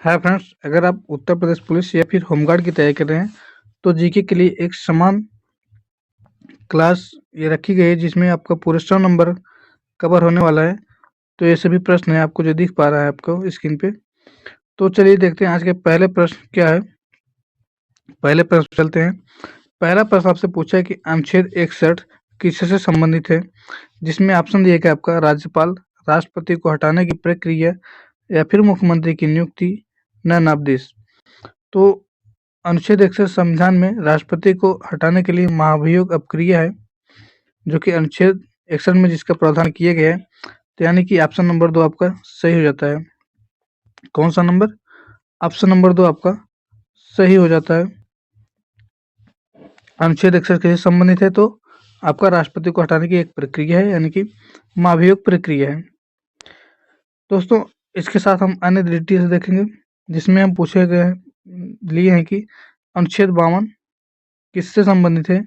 Hi friends, अगर आप Uttar Pradesh police या फिर होमगार्ड की तैयारी कर रहे हैं तो जीके के लिए एक समान क्लास ये रखी गई है जिसमें आपका पूरे 100 नंबर कवर होने वाला है। तो ये सभी प्रश्न है आपको जो दिख पा रहा है आपको स्क्रीन पे। तो चलिए देखते हैं आज के पहले प्रश्न क्या है। पहले प्रश्न पे चलते हैं। पहला प्रश्न आपसे पूछा है कि अनुच्छेद 61 किससे संबंधित है, जिसमें ऑप्शन दिया गया आपका राज्यपाल, राष्ट्रपति को हटाने की प्रक्रिया या फिर मुख्यमंत्री की नियुक्ति, नामादेश। तो अनुच्छेद 61 संविधान में राष्ट्रपति को हटाने के लिए महाभियोग अपक्रिया है, जो कि अनुच्छेद 61 में जिसका प्रावधान किया गया है। तो यानी कि ऑप्शन नंबर 2 आपका सही हो जाता है। कौन सा नंबर? ऑप्शन नंबर 2 आपका सही हो जाता है। अनुच्छेद 61 से संबंधित है तो आपका राष्ट्रपति को हटाने की एक प्रक्रिया है, यानी कि महाभियोग प्रक्रिया है। दोस्तों, इसके साथ हम अन्य डिटेल्स देखेंगे जिसमें हम पूछे गए लिए हैं कि अनुच्छेद 52 किससे संबंधित है,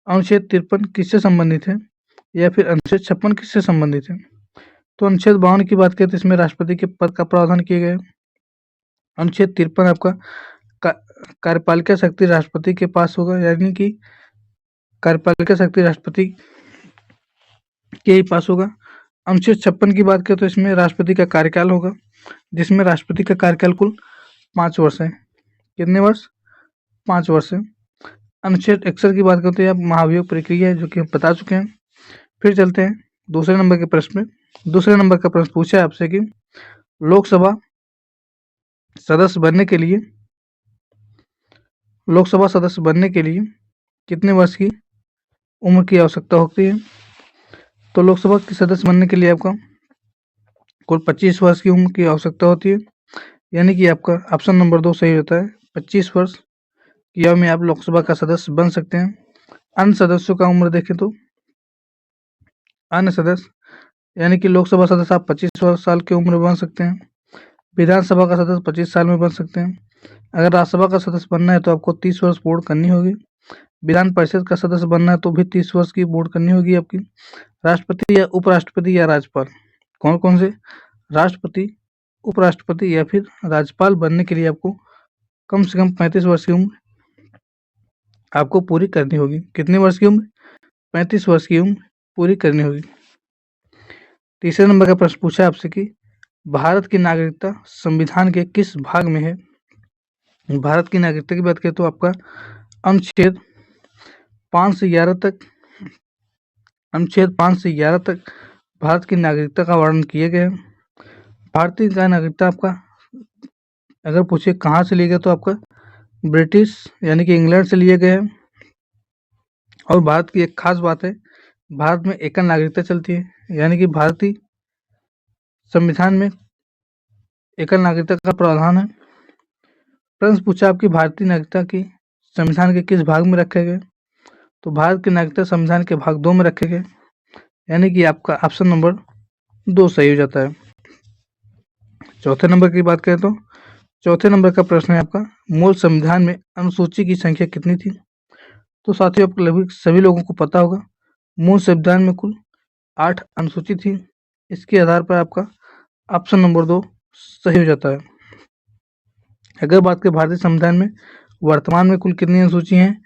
अनुच्छेद 53 किससे संबंधित है, या फिर अनुच्छेद 56 किससे संबंधित है। तो अनुच्छेद 52 की बात करें तो इसमें राष्ट्रपति के पद का प्रावधान किया गया है। अनुच्छेद 53 आपका कार्यपालिका शक्ति राष्ट्रपति के पास होगा, यानी कि कार्यपालिका शक्ति राष्ट्रपति के ही पास होगा। अनुच्छेद 56 की बात करें तो इसमें राष्ट्रपति का कार्यकाल होगा, जिसमें राष्ट्रपति का कार्यकाल कुल 5 वर्ष है। कितने वर्ष? 5 वर्ष है। अनुच्छेद 61 की बात करते हैं आप महाभियोग प्रक्रिया है, जो कि हम बता चुके हैं। फिर चलते हैं दूसरे नंबर के प्रश्न में। दूसरे नंबर का प्रश्न पूछा है आपसे कि लोकसभा सदस्य बनने के लिए कितने वर्ष की उम्र की आवश्यकता होती है। तो लोकसभा के सदस्य बनने के लिए आपका कुल 25 वर्ष की उम्र की आवश्यकता होती है, यानी कि आपका ऑप्शन नंबर 2 सही होता है। 25 वर्ष की आयु में आप लोकसभा का सदस्य बन सकते हैं। अन्य सदस्यों का उम्र देखें तो अन्य सदस्य यानी कि लोकसभा सदस्य आप 25 साल की उम्र में बन सकते हैं। विधानसभा का सदस्य 25 साल में बन सकते हैं। अगर राज्यसभा का सदस्य बनना है तो आपको 30 वर्ष पूर्ण करनी होगी। विधान परिषद का सदस्य बनना है तो भी 30 वर्ष की पूर्ण करनी होगी आपकी। राष्ट्रपति या उपराष्ट्रपति या राज्यपाल, कौन कौन से? राष्ट्रपति, उपराष्ट्रपति या फिर राज्यपाल बनने के लिए आपको कम से कम 35 वर्ष की उम्र आपको पूरी करनी होगी। कितने वर्ष की उम्र? 35 वर्ष की उम्र पूरी करनी होगी। तीसरे नंबर का प्रश्न पूछा आपसे कि भारत की नागरिकता संविधान के किस भाग में है। भारत की नागरिकता की बात करें तो आपका अनुच्छेद 5 से 11 तक भारत की नागरिकता का वर्णन किया गया है। भारतीय का नागरिकता आपका अगर पूछे कहाँ से लिया गया तो आपका ब्रिटिश यानी कि इंग्लैंड से लिया गया है। और भारत की एक खास बात है, भारत में एकल नागरिकता चलती है, यानी कि भारतीय संविधान में एकल नागरिकता का प्रावधान है। प्रश्न पूछा आपकी भारतीय नागरिकता की संविधान के किस भाग में रखे गए। तो भारत की नागरिकता संविधान के भाग 2 में रखे गए, यानी कि आपका ऑप्शन नंबर 2 सही हो जाता है। चौथे नंबर की बात करें तो चौथे नंबर का प्रश्न है आपका मूल संविधान में अनुसूची की संख्या कितनी थी। तो साथियों आपको लगभग सभी लोगों को पता होगा मूल संविधान में कुल 8 अनुसूची थी। इसके आधार पर आपका ऑप्शन नंबर 2 सही हो जाता है। अगर बात करें भारतीय संविधान में वर्तमान में कुल कितनी अनुसूची हैं,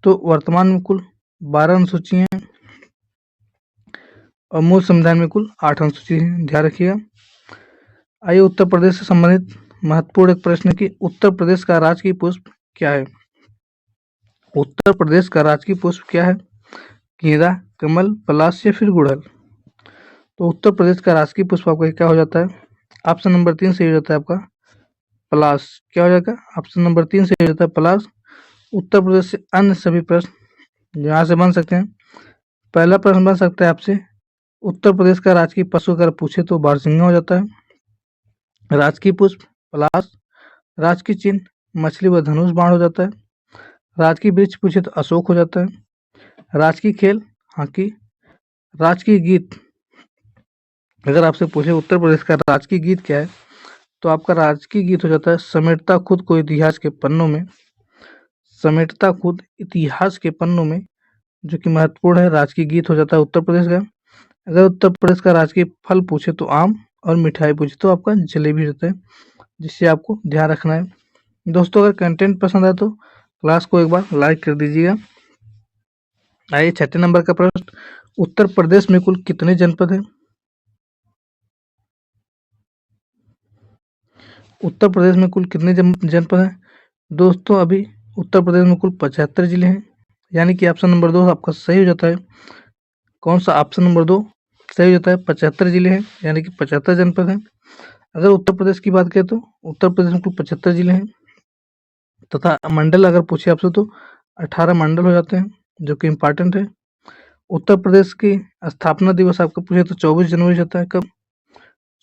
तो वर्तमान में कुल 12 अनुसूची हैं और मूल संविधान में कुल 8 अनुसूची हैं, ध्यान रखिएगा। आइए उत्तर प्रदेश से संबंधित महत्वपूर्ण एक प्रश्न कि उत्तर प्रदेश का राजकीय पुष्प क्या है। उत्तर प्रदेश का राजकीय पुष्प क्या है? गेंदा, कमल, पलाश या फिर गुड़हल। तो उत्तर प्रदेश का राजकीय पुष्प आपका क्या हो जाता है? ऑप्शन नंबर 3 सही हो जाता है आपका पलाश। क्या हो जाएगा? ऑप्शन नंबर 3 सही हो जाता है पलाश। उत्तर प्रदेश से अन्य सभी प्रश्न यहाँ से बन सकते हैं। पहला प्रश्न बन सकता है आपसे उत्तर प्रदेश का राजकीय पशु अगर पूछे तो बारहसिंगा हो जाता है। राजकीय पुष्प पलाश, राजकीय चिन्ह मछली व धनुष बाण हो जाता है। राजकीय वृक्ष पूछे तो अशोक हो जाता है। राजकीय खेल हॉकी। राजकीय गीत अगर आपसे पूछे उत्तर प्रदेश का राजकीय गीत क्या है, तो आपका राजकीय गीत हो जाता है समेटता खुद को इतिहास के पन्नों में। समेटता खुद इतिहास के पन्नों में, जो कि महत्वपूर्ण है, राजकीय गीत हो जाता है उत्तर प्रदेश का। अगर उत्तर प्रदेश का राजकीय फल पूछे तो आम और मिठाई पूछे तो आपका जलेबी होता है। जिससे आपको ध्यान रखना है। दोस्तों, अगर कंटेंट पसंद आए तो क्लास को एक बार लाइक कर दीजिएगा। आइए 6 नंबर का प्रश्न, उत्तर प्रदेश में कुल कितने जनपद हैं? उत्तर प्रदेश में कुल कितने जनपद हैं? दोस्तों, अभी उत्तर प्रदेश में कुल 75 जिले हैं, यानी कि ऑप्शन नंबर 2 आपका सही हो जाता है। कौन सा? ऑप्शन नंबर 2 सही हो जाता है। 75 जिले हैं, यानी कि 75 जनपद हैं। अगर उत्तर प्रदेश की बात करें तो उत्तर प्रदेश में कुल 75 जिले हैं तथा मंडल अगर पूछे आपसे तो 18 मंडल हो जाते हैं, जो कि इम्पोर्टेंट है। उत्तर प्रदेश की स्थापना दिवस आपको पूछे तो 24 जनवरी होता है। कब?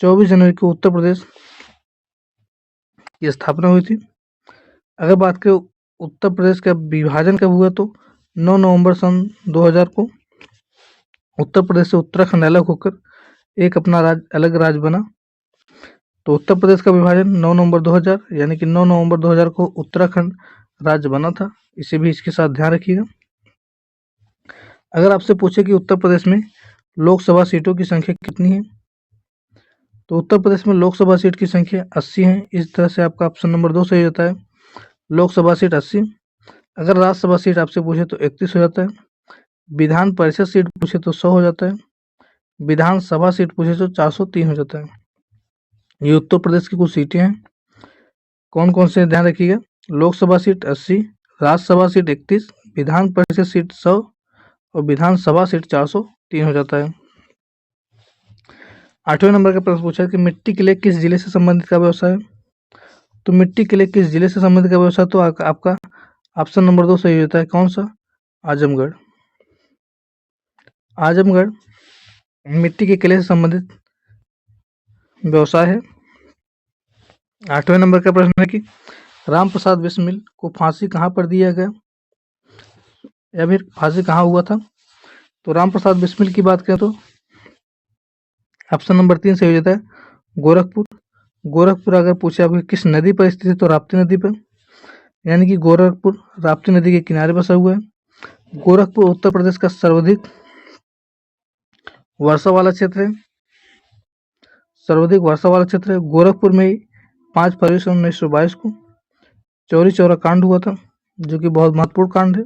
24 जनवरी को उत्तर प्रदेश की स्थापना हुई थी। अगर बात करें उत्तर प्रदेश का विभाजन कब हुआ तो 9 नवंबर सन 2000 को उत्तर प्रदेश से उत्तराखंड अलग होकर एक अपना अलग राज्य बना। तो उत्तर प्रदेश का विभाजन 9 नवंबर 2000, यानी कि 9 नवंबर 2000 को उत्तराखंड राज्य बना था। इसे भी इसके साथ ध्यान रखिएगा। अगर आपसे पूछे कि उत्तर प्रदेश में लोकसभा सीटों की संख्या कितनी है, तो उत्तर प्रदेश में लोकसभा सीट की संख्या 80 है। इस तरह से आपका ऑप्शन नंबर 2 सही होता है। लोकसभा सीट 80। अगर राज्यसभा सीट आपसे पूछे तो 31 हो जाता है। विधान परिषद सीट पूछे तो 100 हो जाता है। विधानसभा सीट पूछे तो 403 हो जाता है। ये उत्तर प्रदेश की कुछ सीटें हैं। कौन कौन से ध्यान रखिएगा? Lok Sabha seat 80, Rajya Sabha seat 31, Vidhan Parishad seat 100 और विधानसभा सीट 403 हो जाता है। 8वें नंबर का प्रश्न पूछा है कि मिट्टी के लिए किस जिले से संबंधित का व्यवसाय है? तो मिट्टी के लिए किस जिले से संबंधित का व्यवसाय, तो आपका ऑप्शन नंबर 2 सही होता है। कौन सा? आजमगढ़। आजमगढ़ मिट्टी के किले से संबंधित व्यवसाय है। 8वें नंबर का प्रश्न है कि राम प्रसाद बिस्मिल को फांसी कहाँ पर दिया गया, या फिर फांसी कहाँ हुआ था? तो राम प्रसाद बिस्मिल की बात करें तो ऑप्शन नंबर 3 सही हो जाता है। गोरखपुर। गोरखपुर अगर पूछे आपको किस नदी पर स्थित है तो राप्ती नदी पर, यानी कि गोरखपुर राप्ती नदी के किनारे बसा हुआ है। गोरखपुर उत्तर प्रदेश का सर्वाधिक वर्षा वाला क्षेत्र है। सर्वाधिक वर्षा वाला क्षेत्र है। गोरखपुर में 5 फरवरी सन 1922 को चौरी चौरा कांड हुआ था, जो कि बहुत महत्वपूर्ण कांड है।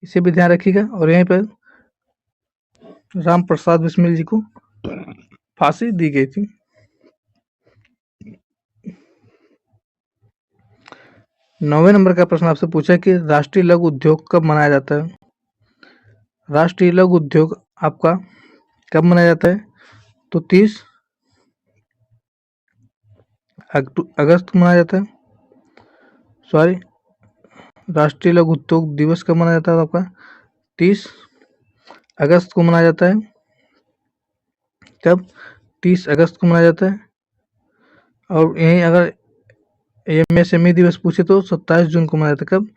इसे भी ध्यान रखिएगा। और यहीं पर राम प्रसाद बिस्मिल जी को फांसी दी गई थी। 9वें नंबर का प्रश्न आपसे पूछा कि राष्ट्रीय लघु उद्योग कब मनाया जाता है? राष्ट्रीय लघु उद्योग आपका कब मनाया जाता है? तो 30 अगस्त को मनाया जाता है। सॉरी, राष्ट्रीय लघु उद्योग दिवस कब मनाया जाता है? आपका 30 अगस्त को मनाया जाता है। कब? 30 अगस्त को मनाया जाता है। और यहीं अगर एमएसएमई दिवस पूछे तो 27 जून को मनाया जाता है। कब?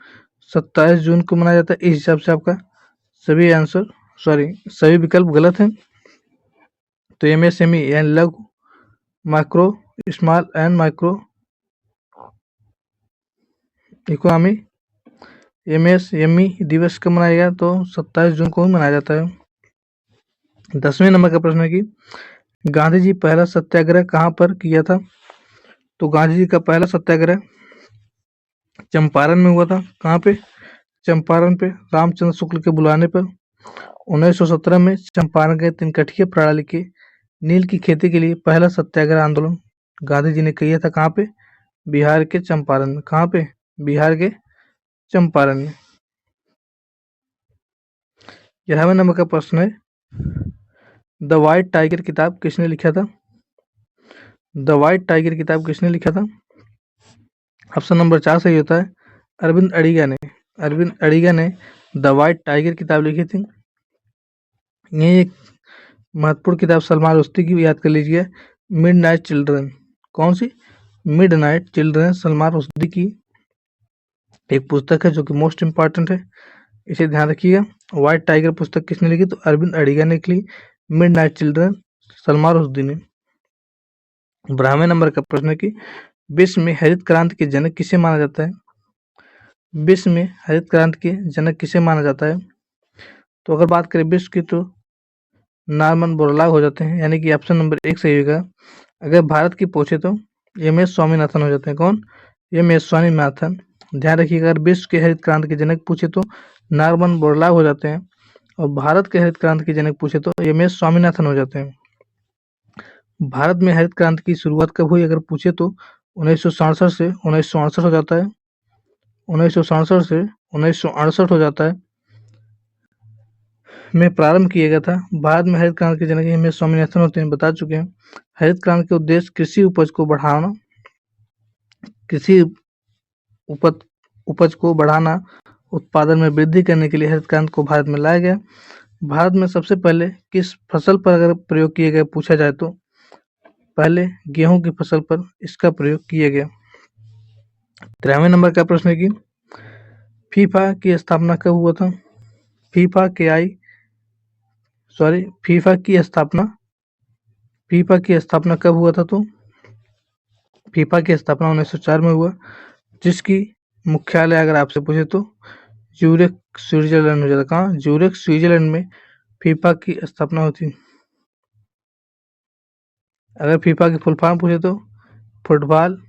27 जून को मनाया जाता है। इस हिसाब से आपका सभी विकल्प गलत हैं। तो एमएसएमई यानी लघु, micro, small and micro economy MSME दिवस कब मनाया गया? तो 27 जून को मनाया जाता है। 10वें नंबर का प्रश्न है कि गांधी जी पहला सत्याग्रह कहाँ पर किया था? तो गांधी जी का पहला सत्याग्रह चंपारण में हुआ था। कहाँ पे? चंपारण पे, रामचंद्र शुक्ल के बुलाने पर 1917 में चंपारण के तिनकठिया प्रणाली के नील की खेती के लिए पहला सत्याग्रह आंदोलन गांधी जी ने किया था। कहाँ पे? बिहार के चंपारण में। कहाँ पे? बिहार के चंपारण में। 11वें नंबर का प्रश्न है, द व्हाइट टाइगर किताब किसने लिखा था? द व्हाइट टाइगर किताब किसने लिखा था? ऑप्शन नंबर 4 सही होता है। अरविंद अडिगा ने। अरविंद अडिगा ने द व्हाइट टाइगर किताब लिखी थी। ये एक महत्वपूर्ण किताब सलमान रुश्दी की याद कर लीजिए, मिडनाइट चिल्ड्रन। कौन सी? मिडनाइट चिल्ड्रन सलमान रुश्दी की एक पुस्तक है, जो कि मोस्ट इम्पॉर्टेंट है। इसे ध्यान रखिएगा। व्हाइट टाइगर पुस्तक किसने लिखी? तो अरविंद अडिगा ने लिखी। मिडनाइट चिल्ड्रन सलमान रुश्दी ने। 12वें नंबर का प्रश्न है कि विश्व में हरित क्रांति के जनक किसे माना जाता है? विश्व में हरित क्रांति के जनक किसे माना जाता है? तो अगर बात करें विश्व की तो नॉर्मन बोरलॉग हो जाते हैं, यानी कि ऑप्शन नंबर 1 सही होगा। अगर भारत की पूछे तो एम एस स्वामीनाथन हो जाते हैं। कौन? M S Swaminathan. ध्यान रखिएगा, अगर विश्व के हरित क्रांति के जनक पूछे तो नॉर्मन बोरलॉग हो जाते हैं, और भारत के हरित क्रांति के जनक पूछे तो एम एस स्वामीनाथन हो जाते हैं। भारत में हरित क्रांति की शुरुआत कब हुई अगर पूछे तो 1967 से 1968 हो जाता है। 1967 से 1968 हो जाता है में प्रारंभ किया गया था। भारत में हरित क्रांति के जनक एम एस स्वामीनाथन होते हैं, बता चुके हैं। हरित क्रांति के उद्देश्य कृषि उपज को बढ़ाना, कृषि उपज को बढ़ाना, उत्पादन में वृद्धि करने के लिए हरित क्रांति को भारत में लाया गया। भारत में सबसे पहले किस फसल पर अगर प्रयोग किए गए पूछा जाए तो पहले गेहूं की फसल पर इसका प्रयोग किया गया। 93 नंबर का प्रश्न है कि फीफा की स्थापना कब हुआ था? फीफा की स्थापना कब हुआ था? तो फीफा की स्थापना 1904 में हुआ, जिसकी मुख्यालय अगर आपसे पूछे तो ज्यूरिख स्विट्जरलैंड में जाता। कहाँ? ज्यूरिख स्विट्जरलैंड में फीफा की स्थापना होती। अगर फीफा की फुल फॉर्म पूछे तो football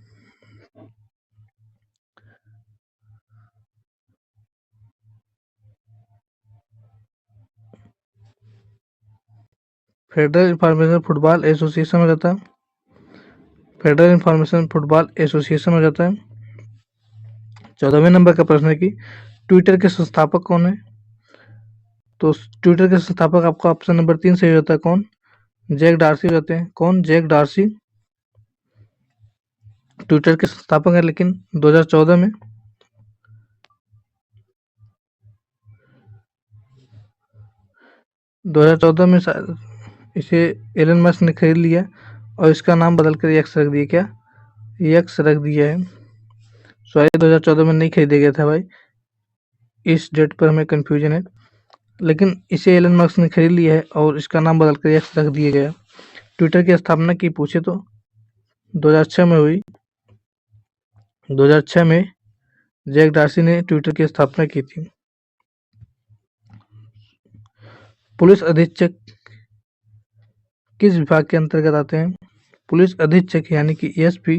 federal information football association हो जाता है। फेडरल इंफॉर्मेशन फुटबॉल एसोसिएशन हो जाता है। 14वें नंबर का प्रश्न है कि ट्विटर के संस्थापक कौन है? तो ट्विटर के संस्थापक आपका ऑप्शन नंबर 3 सही हो जाता है। कौन? जैक डार्सी हो जाते हैं। कौन? जैक डार्सी ट्विटर के संस्थापक है, लेकिन 2014 में शायद इसे एलन मस्क ने खरीद लिया और इसका नाम बदलकर एक्स रख दिया। क्या? एक्स रख दिया है। सॉरी, 2014 में नहीं खरीदा गया था भाई, इस डेट पर हमें कंफ्यूजन है, लेकिन इसे एलन मस्क ने खरीद लिया है और इसका नाम बदलकर एक्स रख दिया गया। ट्विटर की स्थापना की पूछे तो 2006 में हुई। 2006 में जैक डार्सी ने ट्विटर की स्थापना की थी। पुलिस अधीक्षक किस विभाग के अंतर्गत आते हैं? पुलिस अधीक्षक यानी कि एसपी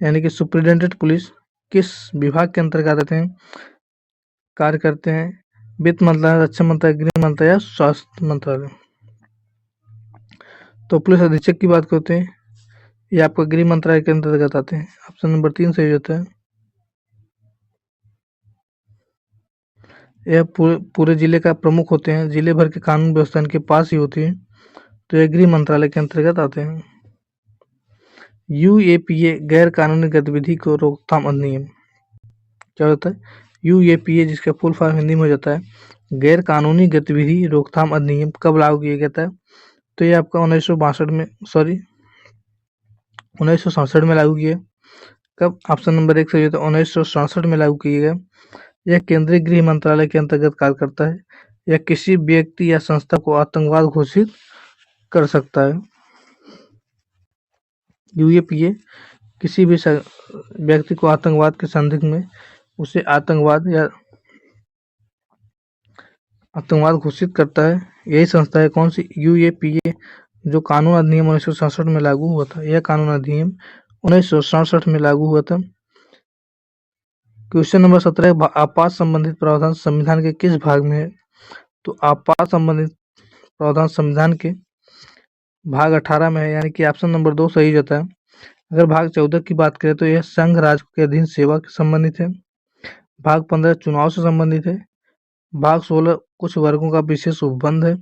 यानी कि सुप्रिटेंडेंट पुलिस किस विभाग के अंतर्गत आते हैं, कार्य करते हैं? वित्त मंत्रालय, रक्षा मंत्रालय, गृह मंत्रालय या स्वास्थ्य मंत्रालय? तो पुलिस अधीक्षक की बात करते हैं, ये आपका गृह मंत्रालय के अंतर्गत आते हैं। ऑप्शन नंबर 3 सही होता है। यह पूरे जिले का प्रमुख होते हैं, जिले भर के कानून व्यवस्था इनके पास ही होती है, तो यह गृह मंत्रालय के अंतर्गत आते हैं। यूएपीए गैर कानूनी गतिविधि को रोकथाम अधिनियम क्या होता है? यूएपीए जिसका फुल फॉर्म हिंदी में हो जाता है गैर कानूनी गतिविधि रोकथाम अधिनियम कब लागू किया गया था? तो ये आपका 1967 में लागू किया। कब? ऑप्शन नंबर 1 सही होता है, 1967 में लागू किया गया। यह केंद्रीय गृह मंत्रालय के अंतर्गत कार्य करता है। यह किसी व्यक्ति या संस्था को आतंकवाद घोषित कर सकता है। यूएपीए किसी भी व्यक्ति को आतंकवाद के संदिग्ध में उसे आतंकवाद घोषित करता है। यही संस्था है। कौन सी? यूएपीए, जो कानून अधिनियम 1967 में लागू हुआ था। यह कानून अधिनियम 1967 में लागू हुआ था। क्वेश्चन नंबर 17, आपात संबंधित प्रावधान संविधान के किस भाग में है? तो आपात संबंधित प्रावधान संविधान के भाग 18 में है, यानी कि ऑप्शन नंबर 2 सही जाता है। अगर भाग 14 की बात करें तो यह संघ राज्य के अधीन सेवा से संबंधित है। भाग 15 चुनाव से संबंधित है। भाग 16 कुछ वर्गों का विशेष उपबंध है।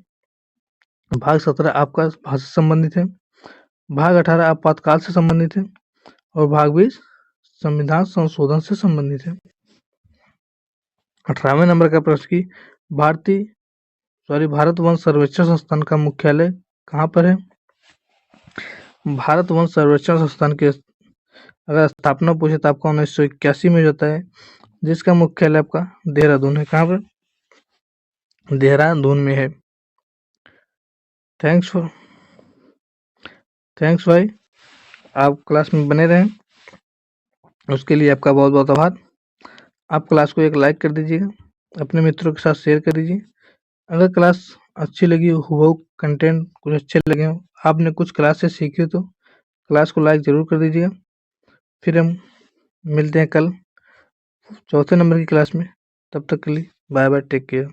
भाग 17 आपका भाषा से संबंधित है। भाग 18 आपातकाल से संबंधित है और भाग 20 संविधान संशोधन से संबंधित है। 18वें नंबर का प्रश्न की भारत वन सर्वेक्षण संस्थान का मुख्यालय कहाँ पर है? भारत वन सर्वेक्षण संस्थान के अगर स्थापना पूछे तो आपका 1981 में जाता है, जिसका मुख्यालय आपका देहरादून है। कहाँ पर? देहरादून में है। थैंक्स भाई, आप क्लास में बने रहें, उसके लिए आपका बहुत बहुत आभार। आप क्लास को एक लाइक कर दीजिएगा, अपने मित्रों के साथ शेयर कर दीजिए। अगर क्लास अच्छी लगी हो, हूबहू कंटेंट कुछ अच्छे लगे हों, आपने कुछ क्लास से सीखी हो तो क्लास को लाइक ज़रूर कर दीजिएगा। फिर हम मिलते हैं कल चौथे नंबर की क्लास में। तब तक के लिए बाय बाय, टेक केयर।